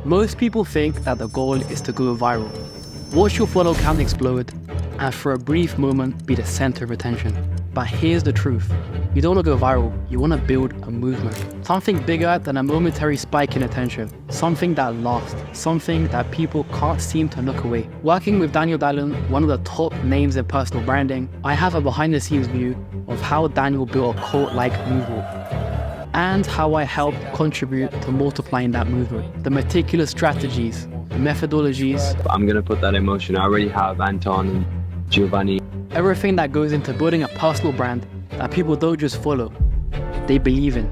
Most people think that the goal is to go viral. Watch your follow count explode, and for a brief moment be the center of attention. But here's the truth. You don't want to go viral, you want to build a movement. Something bigger than a momentary spike in attention. Something that lasts. Something that people can't seem to look away. Working with Daniel Dalen, one of the top names in personal branding, I have a behind the scenes view of how Daniel built a cult-like movement, and how I helped contribute to multiplying that movement. The meticulous strategies, the methodologies. I'm gonna put that emotion. I already have Anton and Giovanni. Everything that goes into building a personal brand that people don't just follow, they believe in.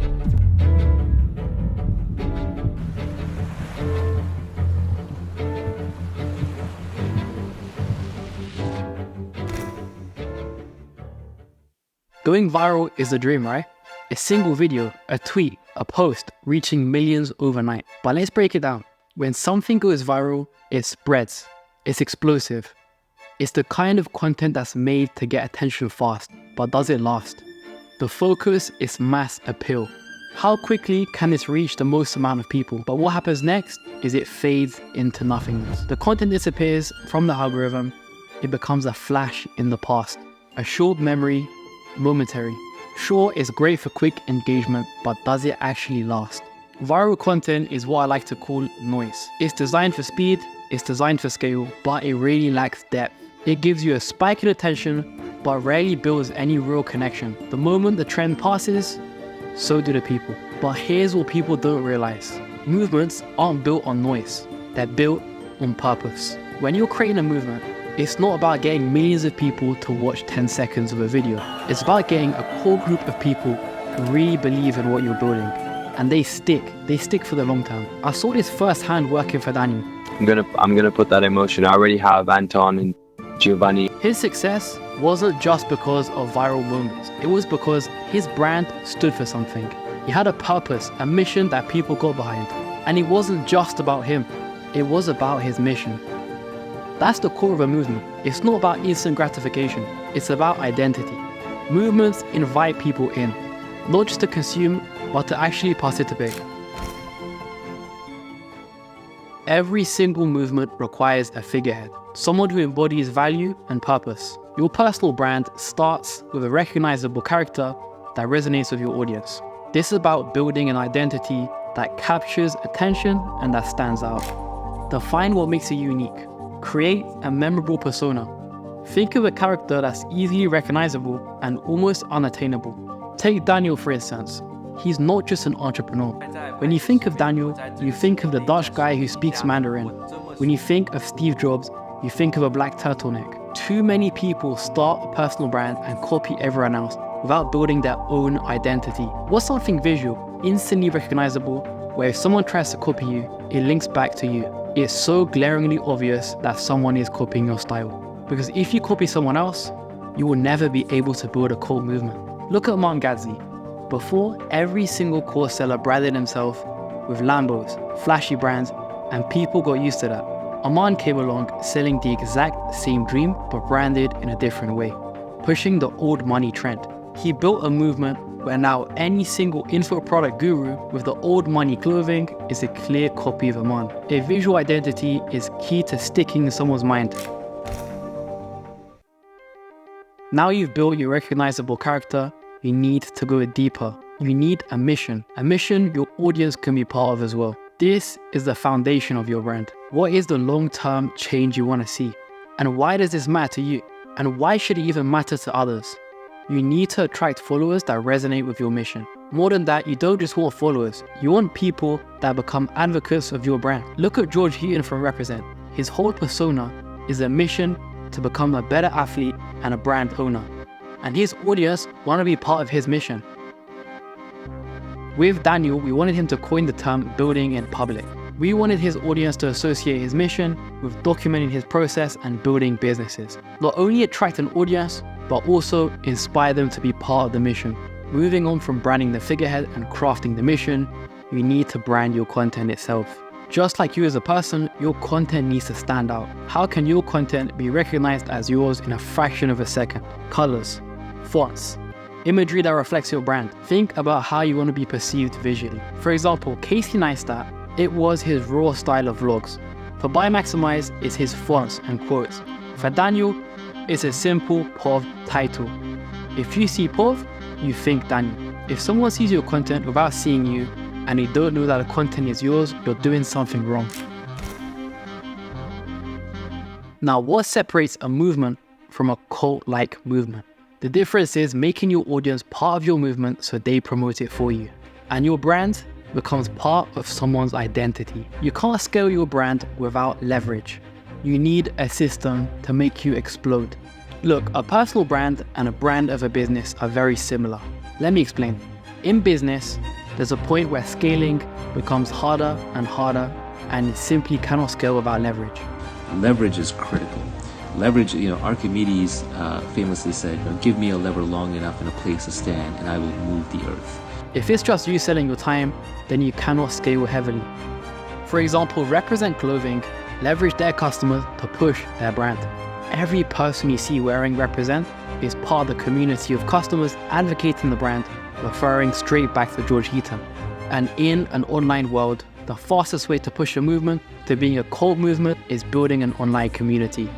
Going viral is the dream, right? A single video, a tweet, a post, reaching millions overnight. But let's break it down. When something goes viral, it spreads. It's explosive. It's the kind of content that's made to get attention fast, but does it last? The focus is mass appeal. How quickly can this reach the most amount of people? But what happens next is it fades into nothingness. The content disappears from the algorithm. It becomes a flash in the past. A short memory, momentary. Sure, it's great for quick engagement, but does it actually last? Viral content is what I like to call noise. It's designed for speed, it's designed for scale, but it really lacks depth. It gives you a spike in attention, but rarely builds any real connection. The moment the trend passes, so do the people. But here's what people don't realize. Movements aren't built on noise, they're built on purpose. When you're creating a movement, it's not about getting millions of people to watch 10 seconds of a video. It's about getting a core group of people who really believe in what you're building. And they stick for the long term. I saw this firsthand working for Daniel. I'm gonna put that emotion. I already have Anton and Giovanni. His success wasn't just because of viral moments. It was because his brand stood for something. He had a purpose, a mission that people got behind. And it wasn't just about him. It was about his mission. That's the core of a movement. It's not about instant gratification. It's about identity. Movements invite people in, not just to consume, but to actually participate. Every single movement requires a figurehead, someone who embodies value and purpose. Your personal brand starts with a recognizable character that resonates with your audience. This is about building an identity that captures attention and that stands out. Define what makes you unique. Create a memorable persona. Think of a character that's easily recognizable and almost unattainable. Take Daniel for instance. He's not just an entrepreneur. When you think of Daniel, you think of the Dutch guy who speaks Mandarin. When you think of Steve Jobs, you think of a black turtleneck. Too many people start a personal brand and copy everyone else without building their own identity. What's something visual, instantly recognizable, where if someone tries to copy you, it links back to you? It's so glaringly obvious that someone is copying your style. Because if you copy someone else, you will never be able to build a cult movement. Look at Mark Gadzhi. Before, every single course seller branded himself with Lambos, flashy brands, and people got used to that. Aman came along selling the exact same dream but branded in a different way, pushing the old money trend. He built a movement where now any single info product guru with the old money clothing is a clear copy of Aman. A visual identity is key to sticking in someone's mind. Now you've built your recognizable character, you need to go deeper. You need a mission your audience can be part of as well. This is the foundation of your brand. What is the long-term change you want to see? And why does this matter to you? And why should it even matter to others? You need to attract followers that resonate with your mission. More than that, you don't just want followers, you want people that become advocates of your brand. Look at George Heaton from Represent. His whole persona is a mission to become a better athlete and a brand owner. And his audience want to be part of his mission. With Daniel, we wanted him to coin the term building in public. We wanted his audience to associate his mission with documenting his process and building businesses. Not only attract an audience, but also inspire them to be part of the mission. Moving on from branding the figurehead and crafting the mission, you need to brand your content itself. Just like you as a person, your content needs to stand out. How can your content be recognized as yours in a fraction of a second? Colors, fonts, imagery that reflects your brand. Think about how you want to be perceived visually. For example, Casey Neistat It was his raw style of vlogs. For Buy Maximize, it's his fonts and quotes. For Daniel, it's a simple POV title. If you see POV, you think Daniel. If someone sees your content without seeing you and they don't know that the content is yours, you're doing something wrong. Now, what separates a movement from a cult-like movement? The difference is making your audience part of your movement so they promote it for you. And your brand becomes part of someone's identity. You can't scale your brand without leverage. You need a system to make you explode. Look, a personal brand and a brand of a business are very similar. Let me explain. In business, there's a point where scaling becomes harder and harder, and you simply cannot scale without leverage. Leverage is critical. Leverage, Archimedes famously said, give me a lever long enough and a place to stand and I will move the earth. If it's just you selling your time, then you cannot scale heavily. For example, Represent Clothing leverage their customers to push their brand. Every person you see wearing Represent is part of the community of customers advocating the brand, referring straight back to George Heaton. And in an online world, the fastest way to push a movement to being a cult movement is building an online community.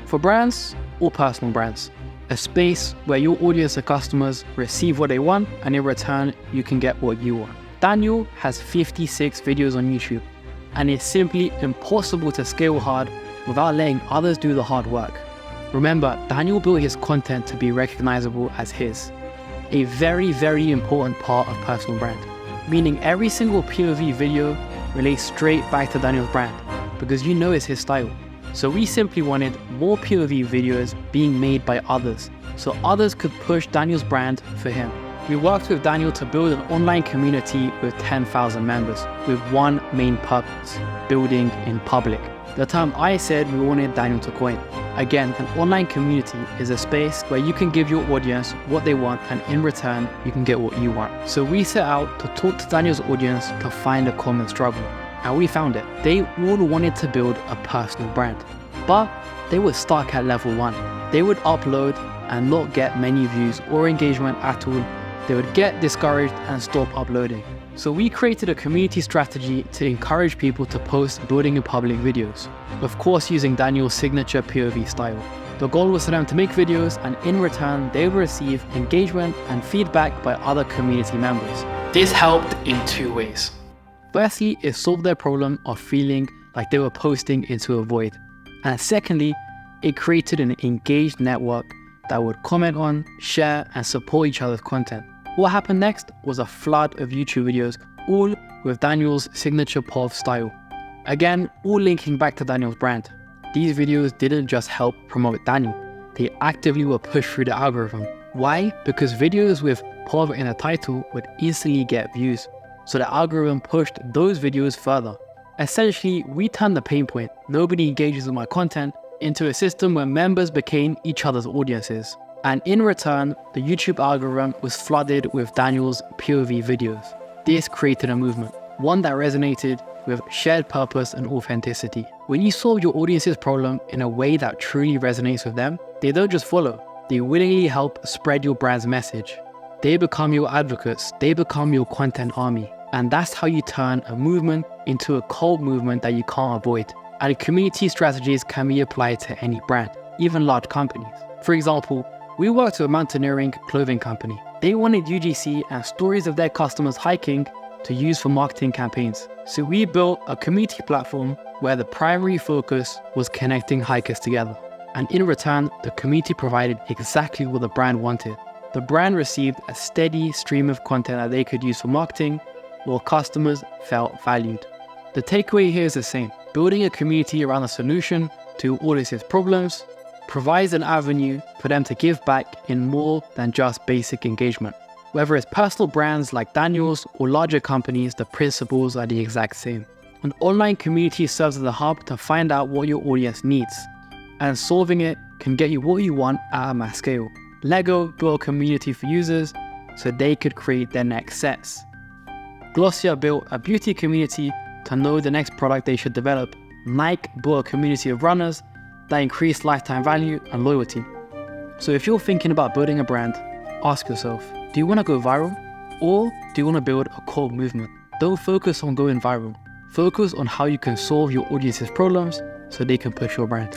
For brands or personal brands, a space where your audience of customers receive what they want and in return, you can get what you want. Daniel has 56 videos on YouTube, and it's simply impossible to scale hard without letting others do the hard work. Remember, Daniel built his content to be recognizable as his. A very, very important part of personal brand, meaning every single POV video relates straight back to Daniel's brand because it's his style. So we simply wanted more POV videos being made by others so others could push Daniel's brand for him. We worked with Daniel to build an online community with 10,000 members with one main purpose: building in public. The term I said we wanted Daniel to coin. Again, an online community is a space where you can give your audience what they want and in return, you can get what you want. So we set out to talk to Daniel's audience to find a common struggle. And we found it. They all wanted to build a personal brand, but they were stuck at level 1. They would upload and not get many views or engagement at all. They would get discouraged and stop uploading. So we created a community strategy to encourage people to post building in public videos, of course using Daniel's signature POV style. The goal was for them to make videos and in return they would receive engagement and feedback by other community members. This helped in 2 ways. Firstly, it solved their problem of feeling like they were posting into a void. And secondly, it created an engaged network that would comment on, share, and support each other's content. What happened next was a flood of YouTube videos, all with Daniel's signature POV style. Again, all linking back to Daniel's brand. These videos didn't just help promote Daniel, they actively were pushed through the algorithm. Why? Because videos with POV in the title would instantly get views, so the algorithm pushed those videos further. Essentially, we turned the pain point, nobody engages with my content, into a system where members became each other's audiences. And in return, the YouTube algorithm was flooded with Daniel's POV videos. This created a movement, one that resonated with shared purpose and authenticity. When you solve your audience's problem in a way that truly resonates with them, they don't just follow, they willingly help spread your brand's message. They become your advocates, they become your content army. And that's how you turn a movement into a cult movement that you can't avoid. And community strategies can be applied to any brand, even large companies. For example, we worked with a mountaineering clothing company. They wanted UGC and stories of their customers hiking to use for marketing campaigns. So we built a community platform where the primary focus was connecting hikers together. And in return, the community provided exactly what the brand wanted. The brand received a steady stream of content that they could use for marketing, while customers felt valued. The takeaway here is the same. Building a community around a solution to all of its problems provides an avenue for them to give back in more than just basic engagement. Whether it's personal brands like Daniel's or larger companies, the principles are the exact same. An online community serves as a hub to find out what your audience needs, and solving it can get you what you want at a mass scale. Lego built a community for users so they could create their next sets. Glossier built a beauty community to know the next product they should develop. Nike built a community of runners that increase lifetime value and loyalty. So if you're thinking about building a brand, ask yourself, do you want to go viral? Or do you want to build a cult movement? Don't focus on going viral. Focus on how you can solve your audience's problems so they can push your brand.